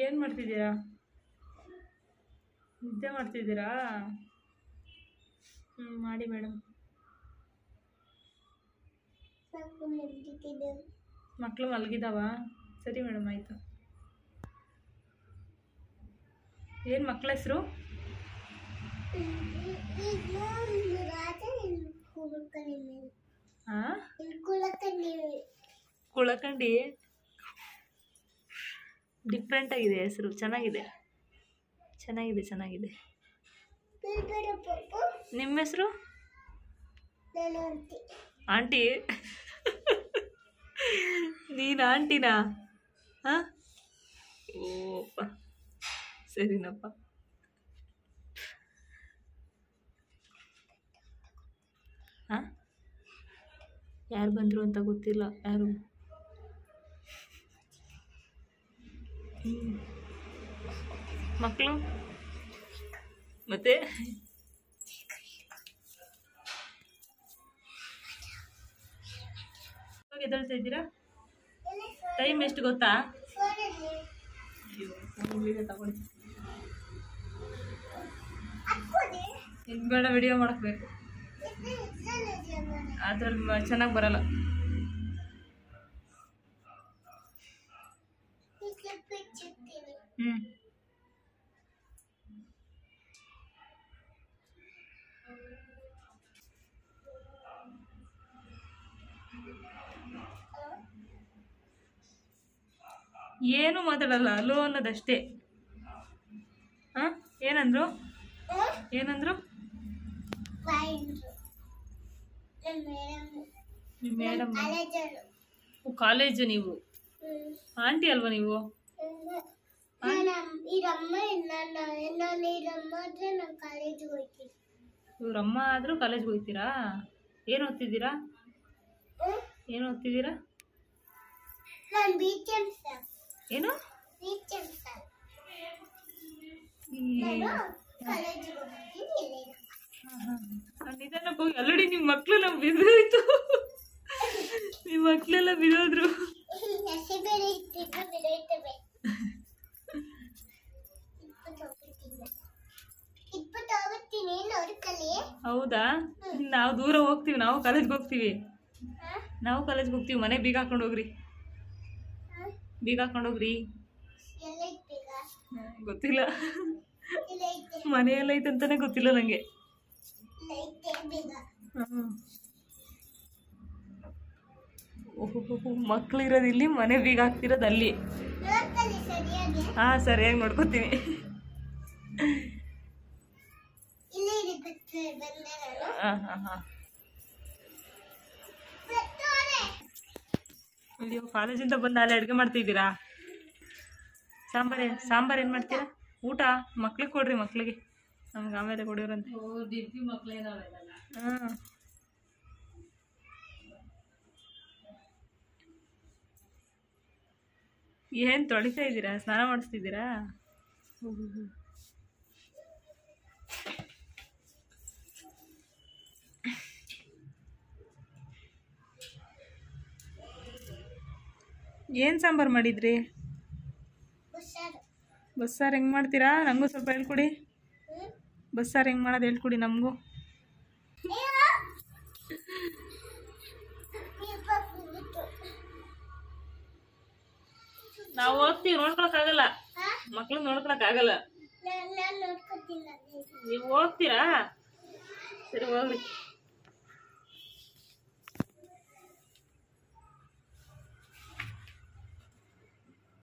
ಏನು ಮಾಡ್ತಿದ್ದೀರಾ? ನಿದ್ದೆ ಮಾಡ್ತಿದ್ದೀರಾ? ಮಾಡಿ ಮೇಡಮ್. ಮಕ್ಕಳು ಮಲಗಿದಾವ? ಸರಿ ಮೇಡಮ್, ಆಯಿತು. ಏನು ಮಕ್ಕಳ ಹೆಸರು? ಹಾಂ, ಕುಳಕಂಡಿ. ಡಿಫ್ರೆಂಟ್ ಆಗಿದೆ ಹೆಸರು. ಚೆನ್ನಾಗಿದೆ ಚೆನ್ನಾಗಿದೆ ಚೆನ್ನಾಗಿದೆ. ನಿಮ್ಮ ಹೆಸರು? ಆಂಟಿ. ನೀನು ಆಂಟಿನಾ? ಹಾಂ, ಓಪ್ಪ, ಸರಿನಪ್ಪ. ಹಾಂ, ಯಾರು ಬಂದರು ಅಂತ ಗೊತ್ತಿಲ್ಲ. ಯಾರು? ಮಕ್ಕಳು ಮತ್ತೆ ಎದ್ದೇಳ್ತಾ ಇದ್ದೀರಾ? ಟೈಮ್ ಎಷ್ಟು ಗೊತ್ತಾ? ತಗೊಳ್ಳಿ. ಇನ್ನು ಬೇಡ, ವಿಡಿಯೋ ಮಾಡಬೇಕು. ಅದ್ರಲ್ಲಿ ಚೆನ್ನಾಗಿ ಬರಲ್ಲ. ಏನು ಮಾತಾಡಲ್ಲ, ಅಲ್ಲೋ ಅನ್ನೋದಷ್ಟೇ. ಹಾಂ, ಏನಂದ್ರು? ಏನಂದ್ರು? Madam college. ನೀವು ಆಂಟಿ ಅಲ್ವಾ? ನೀವು ಇವ್ರಮ್ಮ ಆದರೂ ಕಾಲೇಜ್ಗೆ ಹೋಗ್ತೀರಾ? ಏನು ಓದ್ತಿದ್ದೀರಾ? ಏನು ಓದ್ತಿದ್ದೀರಾ? ಏನು? ನಿಧಾನಕ್ಕೆ ಹೋಗಿ. ಅಲ್ಲಡಿ ನಿಮ್ಮ ಮಕ್ಕಳೆಲ್ಲ ಬಿದ್ದೋಯ್ತು. ನಿಮ್ಮ ಮಕ್ಕಳೆಲ್ಲ ಬಿದ್ದೋದ್ರು. ಹೌದಾ? ನಾವು ದೂರ ಹೋಗ್ತೀವಿ. ನಾವು ಕಾಲೇಜ್ಗೆ ಹೋಗ್ತೀವಿ. ಮನೆ ಬೀಗ ಹಾಕೊಂಡು ಹೋಗ್ರಿ. ಬೀಗ ಹಾಕೊಂಡು ಹೋಗ್ರಿ. ಗೊತ್ತಿಲ್ಲ, ಮನೆಯೆಲ್ಲ ಐತಂತಾನೆ ಗೊತ್ತಿಲ್ಲ ನನಗೆ. ಮಕ್ಳು ಇರೋದು ಇಲ್ಲಿ, ಮನೆ ಬೀಗ ಹಾಕ್ತಿರೋದು ಅಲ್ಲಿ. ಹಾಂ, ಸರಿಯಾಗಿ ನೋಡ್ಕೋತೀವಿ. ಹಾಂ ಹಾಂ ಹಾಂ. ಅಯ್ಯೋ, ಕಾಲೇಜಿಂದ ಬಂದು ಅಲ್ಲಿ ಅಡುಗೆ ಮಾಡ್ತಿದ್ದೀರಾ? ಸಾಂಬಾರು ಏನು ಮಾಡ್ತೀರಾ? ಊಟ ಮಕ್ಳಿಗೆ ಕೊಡ್ರಿ. ಮಕ್ಳಿಗೆ ನಮ್ಗೆ ಆಮೇಲೆ ಕೊಡಿವ್ರಂತೆ. ಹಾಂ, ಏನು ತೊಳಿತಾ ಇದ್ದೀರಾ? ಸ್ನಾನ ಮಾಡಿಸ್ತಿದ್ದೀರಾ? ಏನು ಸಾಂಬಾರು ಮಾಡಿದ್ರಿ? ಬಸ್ಸಾರು ಹೆಂಗೆ ಮಾಡ್ತೀರಾ? ನಮಗೂ ಸ್ವಲ್ಪ ಹೇಳ್ಕೊಡಿ. ಬಸ್ಸಾರು ಹೆಂಗೆ ಮಾಡೋದು ಹೇಳ್ಕೊಡಿ ನಮಗೂ. ನಾವು ಹೋಗ್ತೀವಿ, ನೋಡ್ಕೊಳಕ್ಕಾಗಲ್ಲ. ಮಕ್ಳು ನೋಡ್ಕೊಳಕ್ಕಾಗಲ್ಲ. ನೀವು ಹೋಗ್ತೀರಾ? ಸರಿ, ಹೋಗ್ರಿ.